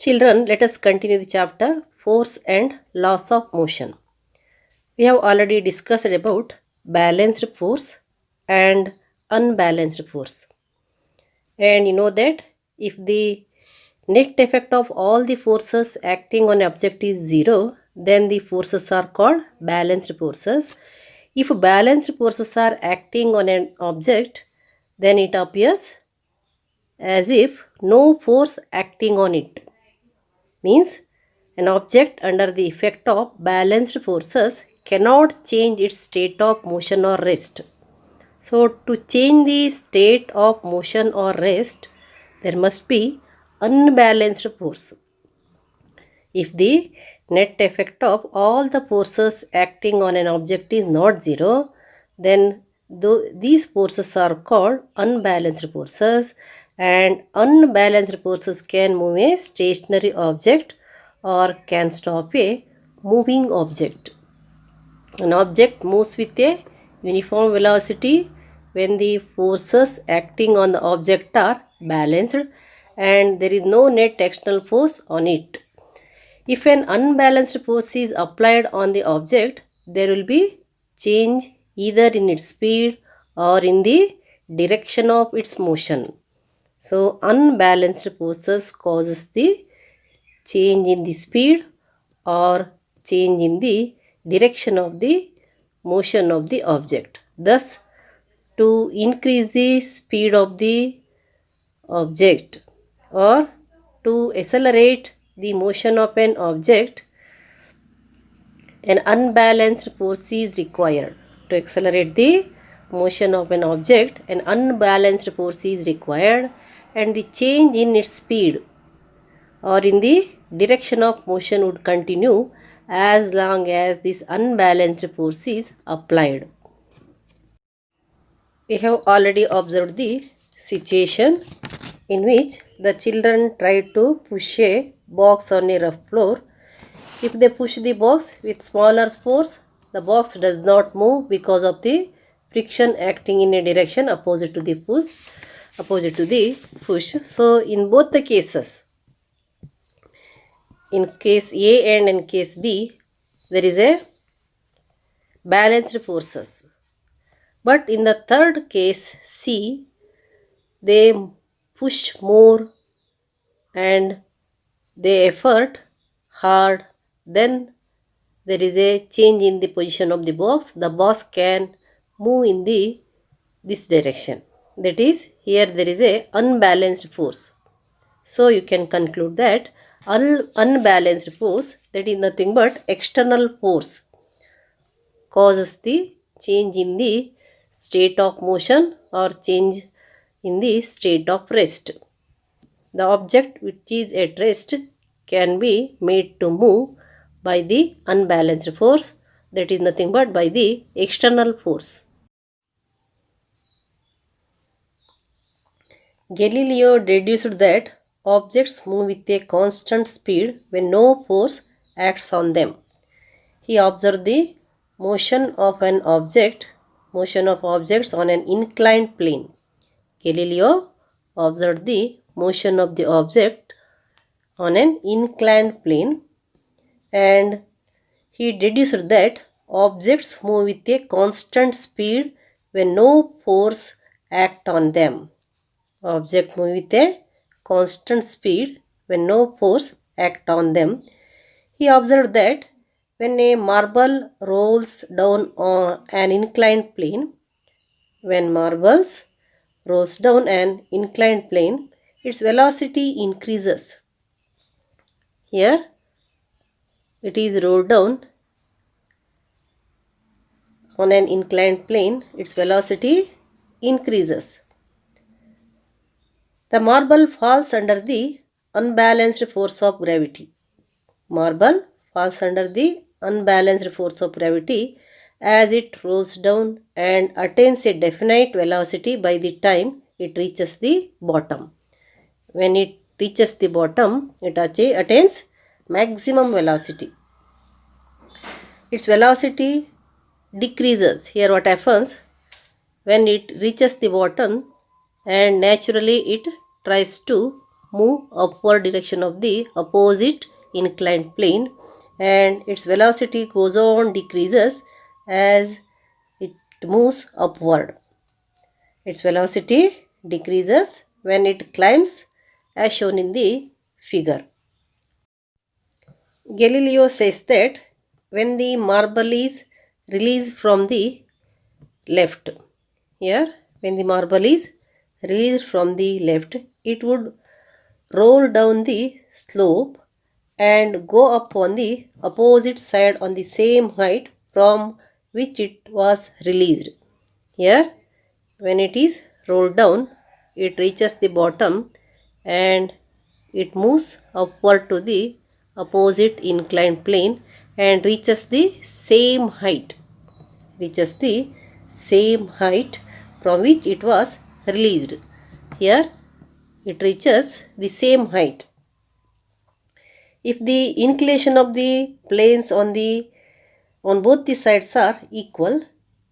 Children, let us continue the chapter Force and Laws of Motion. We have already discussed about balanced force and unbalanced force. And you know that if the net effect of all the forces acting on an object is zero, then the forces are called balanced forces. If balanced forces are acting on an object, then it appears as if no force acting on it. Means an object under the effect of balanced forces cannot change its state of motion or rest. So, to change the state of motion or rest, there must be unbalanced force. If the net effect of all the forces acting on an object is not zero, then these forces are called unbalanced forces, and unbalanced forces can move a stationary object or can stop a moving object. An object moves with a uniform velocity when the forces acting on the object are balanced and there is no net external force on it. If an unbalanced force is applied on the object, there will be change either in its speed or in the direction of its motion. So, unbalanced forces causes the change in the speed or change in the direction of the motion of the object. Thus, to increase the speed of the object or to accelerate the motion of an object, an unbalanced force is required. To accelerate the motion of an object, an unbalanced force is required, and the change in its speed or in the direction of motion would continue as long as this unbalanced force is applied. We have already observed the situation in which the children tried to push a box on a rough floor. If they push the box with smaller force, the box does not move because of the friction acting in a direction opposite to the push. So in both the cases, in case A and in case B, there is a balanced forces. But in the third case C, they push more and they effort hard, then there is a change in the position of the box. The box can move in this direction. That is, here there is a unbalanced force. So you can conclude that unbalanced force, that is nothing but external force, causes the change in the state of motion or change in the state of rest. The object which is at rest can be made to move by the unbalanced force, that is nothing but by the external force. Galileo deduced that objects move with a constant speed when no force acts on them. He observed the motion of objects on an inclined plane. Galileo observed the motion of the object on an inclined plane and he deduced that objects move with a constant speed when no force acts on them. Objects move with a constant speed when no force acts on them. He observed that when a marble rolls down on an inclined plane, its velocity increases. Here it is rolled down on an inclined plane, its velocity increases. The marble falls under the unbalanced force of gravity. Marble falls under the unbalanced force of gravity as it rolls down and attains a definite velocity by the time it reaches the bottom. When it reaches the bottom, it attains maximum velocity. Its velocity decreases. Here what happens, when it reaches the bottom and naturally it tries to move upward direction of the opposite inclined plane, and its velocity goes on decreases as it moves upward. Its velocity decreases when it climbs as shown in the figure. Galileo says that when the marble is released from the left, here when the marble is released from the left, it would roll down the slope and go up on the opposite side on the same height from which it was released. Here when it is rolled down, it reaches the bottom and it moves upward to the opposite inclined plane and reaches the same height. From which it was released. Here it reaches the same height. If the inclination of the planes on both the sides are equal,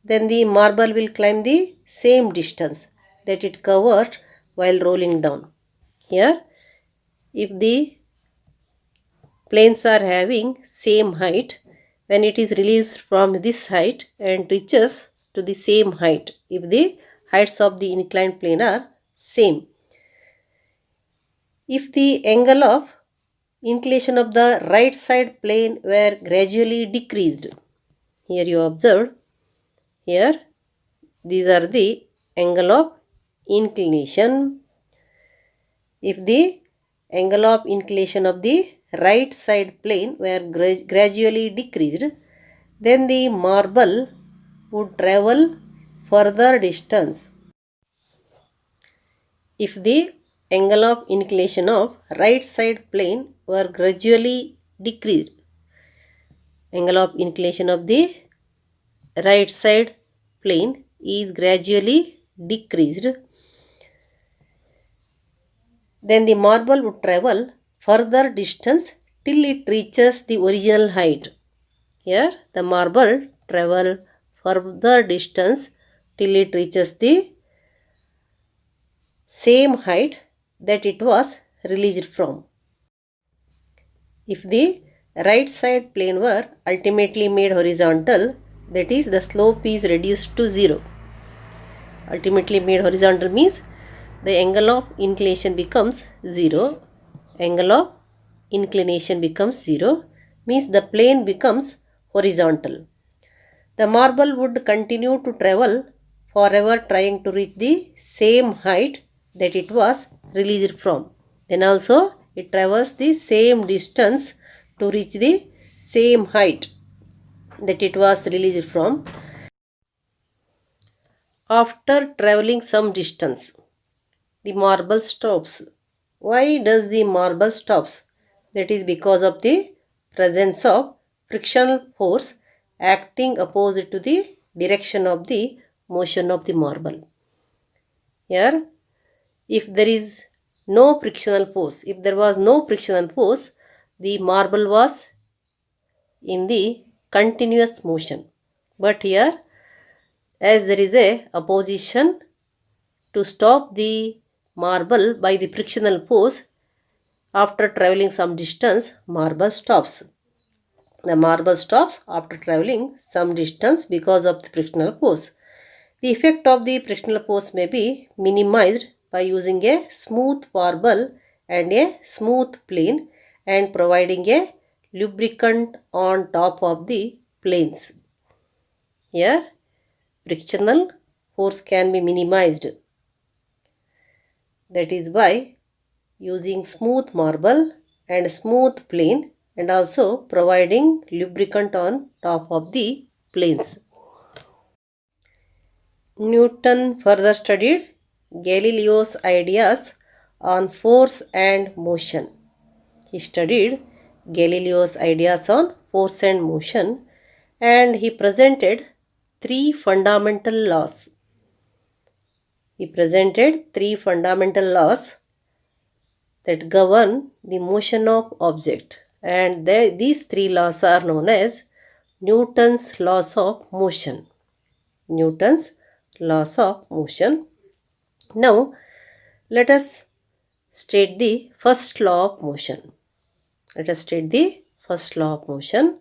then the marble will climb the same distance that it covered while rolling down. Here, if the planes are having same height, when it is released from this height and reaches to the same height, if the heights of the inclined plane are same. If the angle of inclination of the right side plane were gradually decreased, here you observed, here these are the angle of inclination. If the angle of inclination of the right side plane were gradually decreased, then the marble would travel further distance. If the angle of inclination of right side plane were gradually decreased, angle of inclination of the right side plane is gradually decreased, then the marble would travel further distance till it reaches the original height. Here the marble travel further distance till it reaches the same height that it was released from. If the right side plane were ultimately made horizontal, that is the slope is reduced to 0. Ultimately made horizontal means the angle of inclination becomes 0. Angle of inclination becomes 0 means the plane becomes horizontal. The marble would continue to travel forever trying to reach the same height that it was released from. Then also it travels the same distance to reach the same height that it was released from. After traveling some distance, the marble stops. Why does the marble stops? That is because of the presence of frictional force acting opposite to the direction of the motion of the marble. Here, if there is no frictional force, the marble was in the continuous motion. But here, as there is a opposition to stop the marble by the frictional force, after traveling some distance, marble stops. The marble stops after traveling some distance because of the frictional force. The effect of the frictional force may be minimized by using a smooth marble and a smooth plane and providing a lubricant on top of the planes. Here, frictional force can be minimized. That is by using smooth marble and smooth plane and also providing lubricant on top of the planes. Newton further studied Galileo's ideas on force and motion. He studied Galileo's ideas on force and motion and he presented three fundamental laws. That govern the motion of object, and these three laws are known as Newton's laws of motion. Now let us state the first law of motion. Let us state the first law of motion.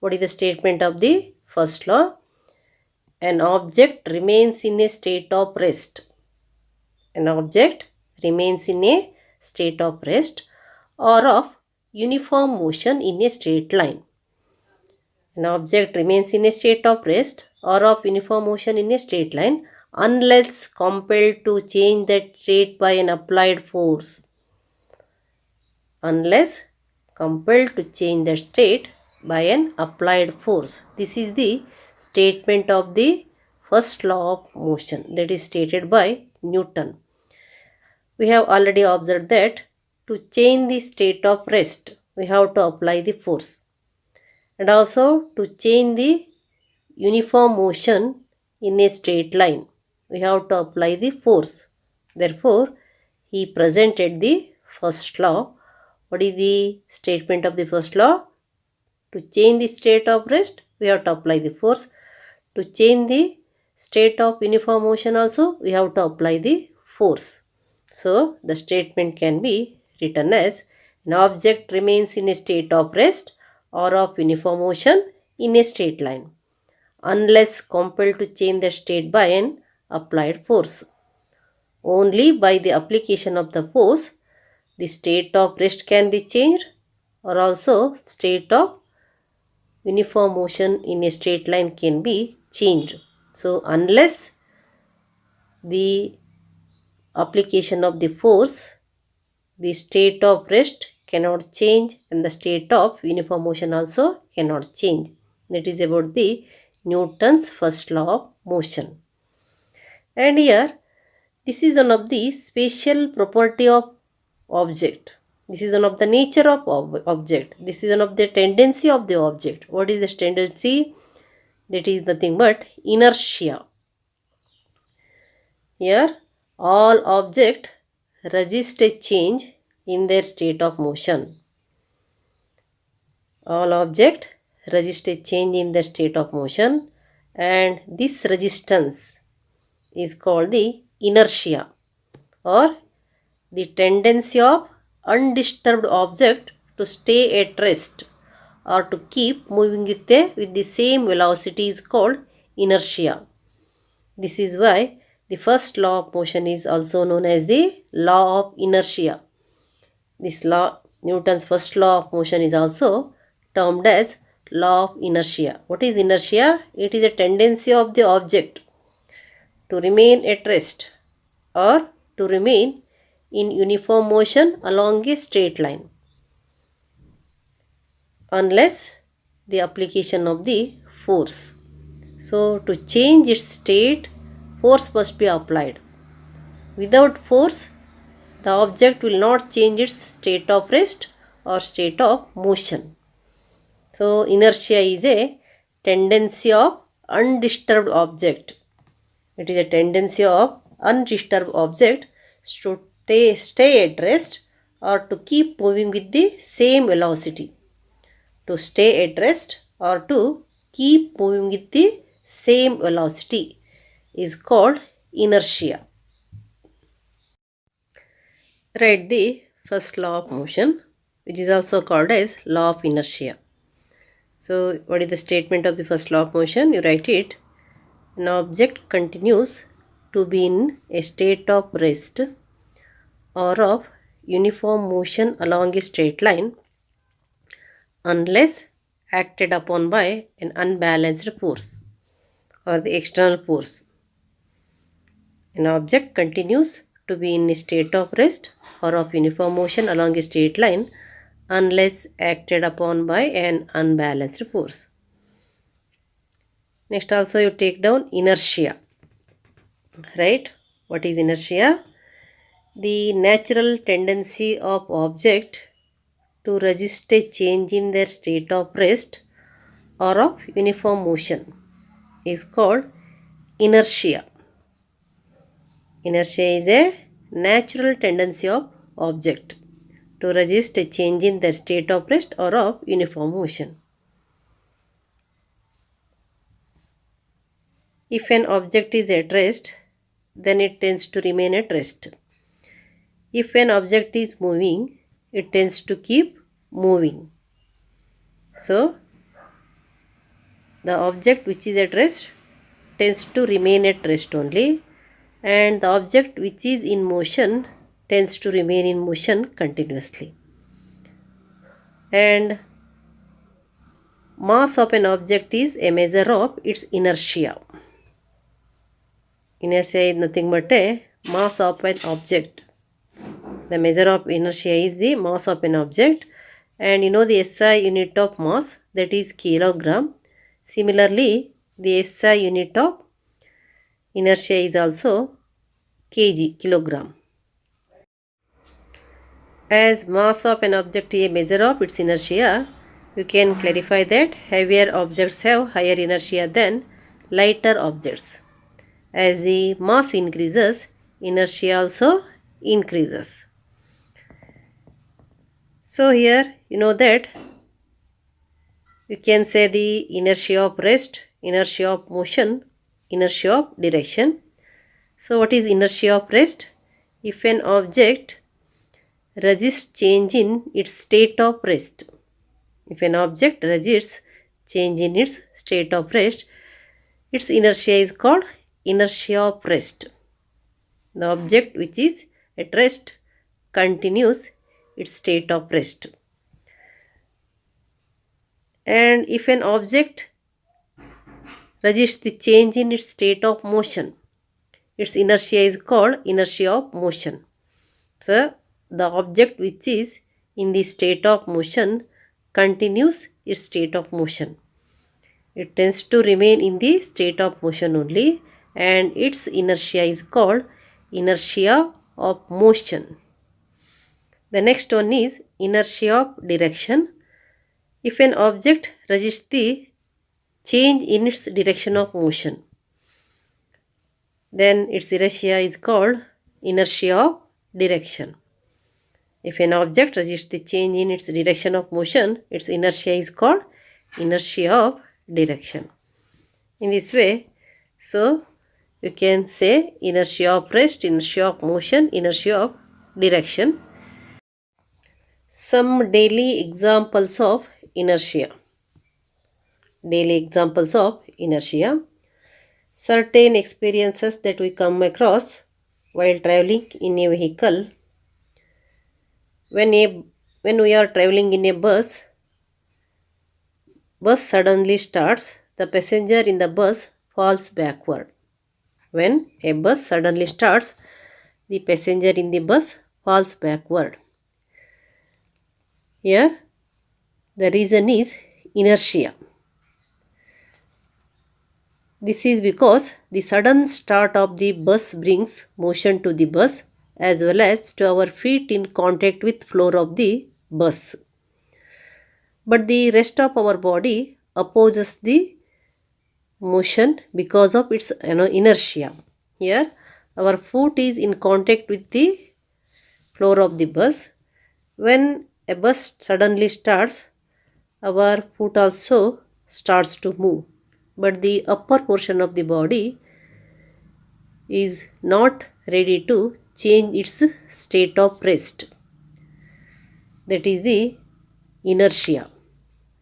What is the statement of the first law? An object remains in a state of rest. An object remains in a state of rest or of uniform motion in a straight line. An object remains in a state of rest or of uniform motion in a straight line unless compelled to change that state by an applied force. Unless compelled to change the state by an applied force. This is the statement of the first law of motion that is stated by Newton. We have already observed that to change the state of rest, we have to apply the force. And also to change the uniform motion in a straight line, we have to apply the force. Therefore, he presented the first law. What is the statement of the first law? To change the state of rest, we have to apply the force. To change the state of uniform motion also, we have to apply the force. So, the statement can be written as an object remains in a state of rest or of uniform motion in a straight line unless compelled to change the state by an applied force. Only by the application of the force, the state of rest can be changed or also state of uniform motion in a straight line can be changed. So, unless the application of the force, the state of rest cannot change and the state of uniform motion also cannot change. That is about the Newton's first law of motion. And here, this is one of the special property of object. This is one of the nature of object. This is one of the tendency of the object. What is this tendency? That is nothing but inertia. Here, all objects resist a change in their state of motion. All objects resist a change in their state of motion, and this resistance is called the inertia or the tendency of undisturbed object to stay at rest or to keep moving with the same velocity is called inertia. This is why the first law of motion is also known as the law of inertia. This law, Newton's first law of motion, is also termed as law of inertia. What is inertia? It is a tendency of the object to remain at rest or to remain in uniform motion along a straight line unless the application of the force. So, to change its state, force must be applied. Without force, the object will not change its state of rest or state of motion. So, inertia is a tendency of undisturbed object. It is a tendency of undisturbed object to stay at rest or to keep moving with the same velocity. To stay at rest or to keep moving with the same velocity is called inertia. Write the first law of motion, which is also called as law of inertia. So, what is the statement of the first law of motion? You write it. An object continues to be in a state of rest or of uniform motion along a straight line unless acted upon by an unbalanced force or the external force. An object continues to be in a state of rest or of uniform motion along a straight line unless acted upon by an unbalanced force. Next also you take down inertia. Right? What is inertia? The natural tendency of object to resist a change in their state of rest or of uniform motion is called inertia. Inertia is a natural tendency of object to resist a change in their state of rest or of uniform motion. If an object is at rest, then it tends to remain at rest. If an object is moving, it tends to keep moving. So, the object which is at rest tends to remain at rest only, and the object which is in motion tends to remain in motion continuously. And mass of an object is a measure of its inertia. Inertia is nothing but a mass of an object. The measure of inertia is the mass of an object, and you know the SI unit of mass, that is kilogram. Similarly, the SI unit of inertia is also kg, kilogram. As mass of an object is a measure of its inertia, you can clarify that heavier objects have higher inertia than lighter objects. As the mass increases, inertia also increases. So here you know that you can say the inertia of rest, inertia of motion, inertia of direction. So what is inertia of rest? If an object resists change in its state of rest. If an object resists change in its state of rest, its inertia is called inertia of rest. The object which is at rest continues its state of rest. And if an object resists the change in its state of motion, its inertia is called inertia of motion. So, the object which is in the state of motion continues its state of motion. It tends to remain in the state of motion only, and its inertia is called inertia of motion. The next one is inertia of direction. If an object resists the change in its direction of motion, then its inertia is called inertia of direction. If an object resists the change in its direction of motion, its inertia is called inertia of direction. In this way, so you can say inertia of rest, inertia of motion, inertia of direction. Some daily examples of inertia. Daily examples of inertia. Certain experiences that we come across while traveling in a vehicle. When we are traveling in a bus suddenly starts, the passenger in the bus falls backward. When a bus suddenly starts, the passenger in the bus falls backward. Here, the reason is inertia. This is because the sudden start of the bus brings motion to the bus as well as to our feet in contact with floor of the bus. But the rest of our body opposes the motion because of its inertia. Here our foot is in contact with the floor of the bus. When a bus suddenly starts, our foot also starts to move, but the upper portion of the body is not ready to change its state of rest. That is the inertia.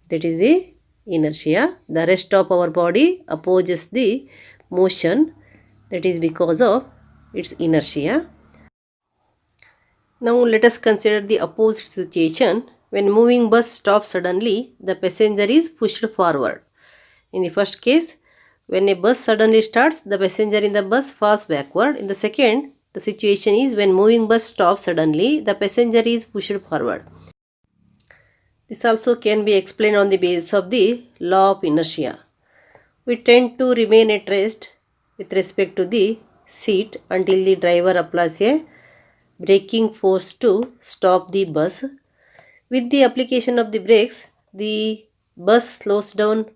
That is the inertia. The rest of our body opposes the motion. That is because of its inertia. Now let us consider the opposite situation. When moving bus stops suddenly, the passenger is pushed forward. In the first case, when a bus suddenly starts, the passenger in the bus falls backward. In the second, the situation is when moving bus stops suddenly, the passenger is pushed forward. This also can be explained on the basis of the law of inertia. We tend to remain at rest with respect to the seat until the driver applies a braking force to stop the bus. With the application of the brakes, the bus slows down,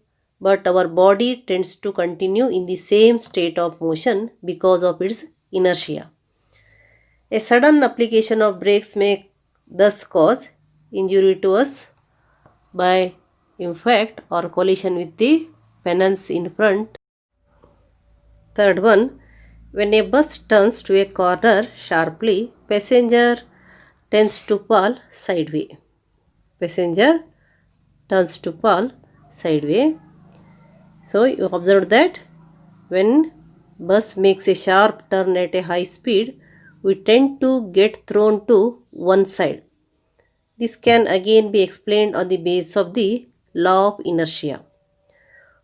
but our body tends to continue in the same state of motion because of its inertia. A sudden application of brakes may thus cause injury to us by impact or collision with the panels in front. Third one, When a bus turns to a corner sharply, passenger tends to fall sideways. Passenger turns to fall sideways. So you observe that when bus makes a sharp turn at a high speed, we tend to get thrown to one side. This can again be explained on the basis of the law of inertia.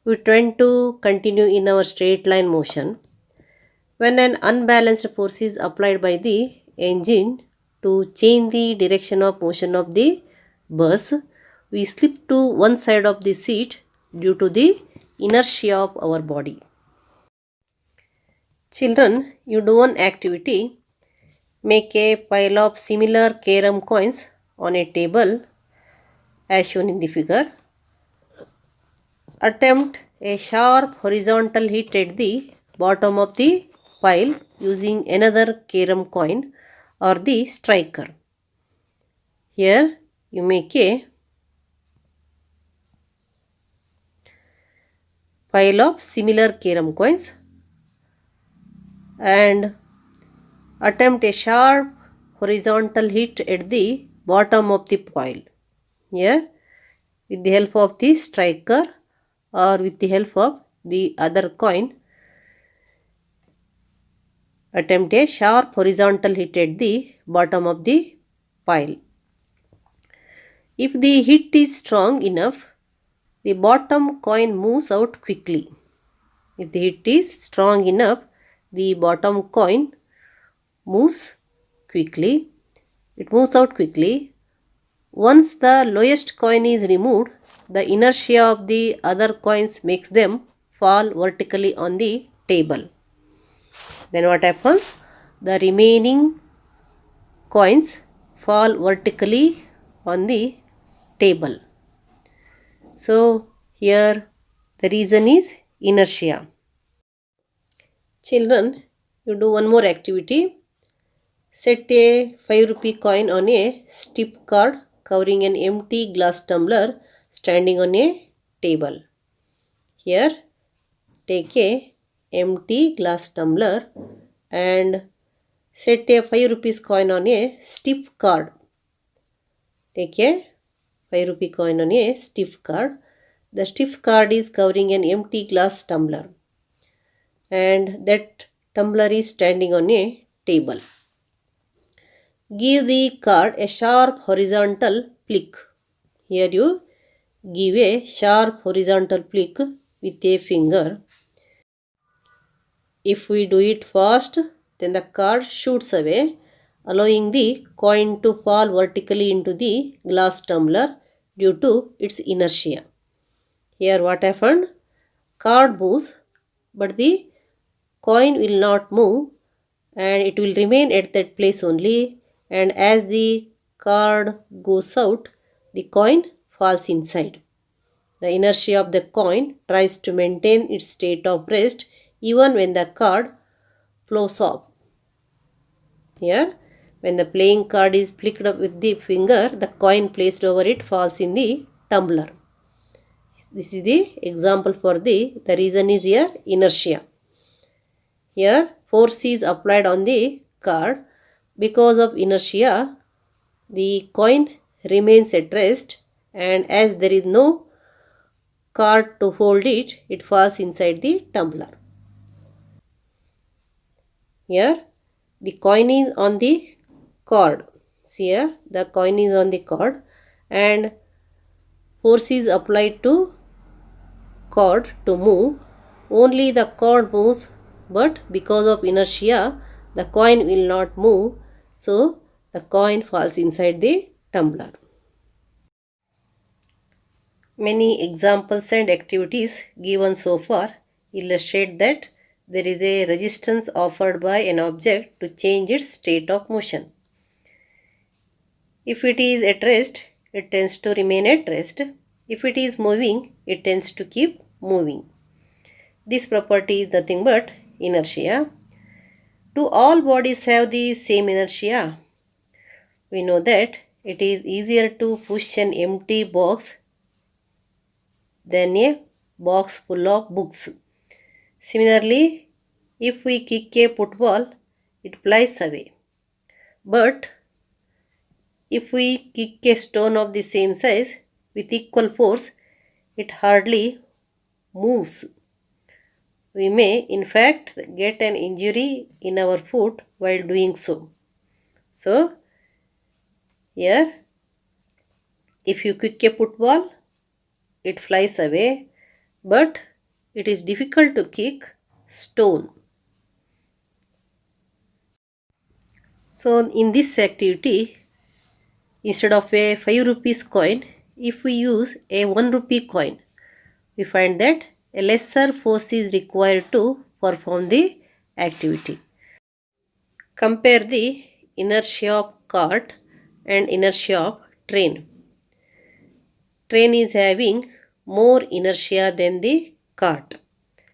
We tend to continue in our straight line motion. When an unbalanced force is applied by the engine to change the direction of motion of the bus, we slip to one side of the seat due to the inertia of our body. Children, you do one activity. Make a pile of similar carom coins on a table as shown in the figure. Attempt a sharp horizontal hit at the bottom of the pile using another carom coin or the striker. Here you make a pile of similar carom coins and attempt a sharp horizontal hit at the bottom of the pile. Here, with the help of the striker or with the help of the other coin, attempt a sharp horizontal hit at the bottom of the pile. If the hit is strong enough, the bottom coin moves out quickly. If the hit is strong enough, the bottom coin moves quickly. It moves out quickly. Once the lowest coin is removed, the inertia of the other coins makes them fall vertically on the table. Then what happens? The remaining coins fall vertically on the table. So here the reason is inertia. Children, you do one more activity. Set a 5 rupee coin on a stiff card covering an empty glass tumbler standing on a table. Here, take a empty glass tumbler and set a 5 rupees coin on a stiff card. Take a 5 rupee coin on a stiff card. The stiff card is covering an empty glass tumbler and that tumbler is standing on a table. Give the card a sharp horizontal flick. Here you give a sharp horizontal flick with a finger. If we do it fast, then the card shoots away, allowing the coin to fall vertically into the glass tumbler due to its inertia. Here what happened? Card moves, but the coin will not move and it will remain at that place only, and as the card goes out, the coin falls inside. The inertia of the coin tries to maintain its state of rest even when the card flows off. Here, when the playing card is flicked up with the finger, the coin placed over it falls in the tumbler. This is the example for the reason is here inertia. Here, force is applied on the card. Because of inertia, the coin remains at rest, and as there is no card to hold it, it falls inside the tumbler. Here, the coin is on the cord. See here, the coin is on the cord and force is applied to cord to move. Only the cord moves, but because of inertia, the coin will not move. So, the coin falls inside the tumbler. Many examples and activities given so far illustrate that there is a resistance offered by an object to change its state of motion. If it is at rest, it tends to remain at rest. If it is moving, it tends to keep moving. This property is nothing but inertia. Do all bodies have the same inertia? We know that it is easier to push an empty box than a box full of books. Similarly, If we kick a football, it flies away. But if we kick a stone of the same size with equal force, it hardly moves. We may, in fact, get an injury in our foot while doing so. So, here, if you kick a football, it flies away, but it is difficult to kick stone. So, in this activity, instead of a 5 rupees coin, if we use a 1 rupee coin, we find that a lesser force is required to perform the activity. Compare the inertia of cart and inertia of train. Train is having more inertia than the cart,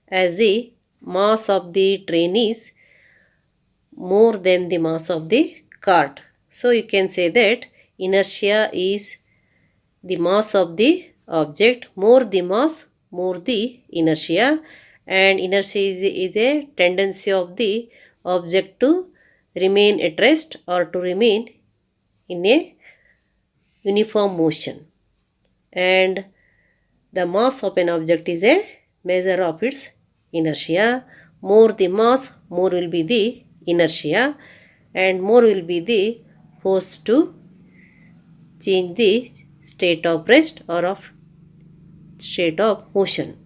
as the mass of the train is more than the mass of the cart. So you can say that inertia is the mass of the object, more the mass, more the inertia, and inertia is a tendency of the object to remain at rest or to remain in a uniform motion. And the mass of an object is a measure of its inertia. More the mass, more will be the inertia, and more will be the force to change the state of rest or of state of motion.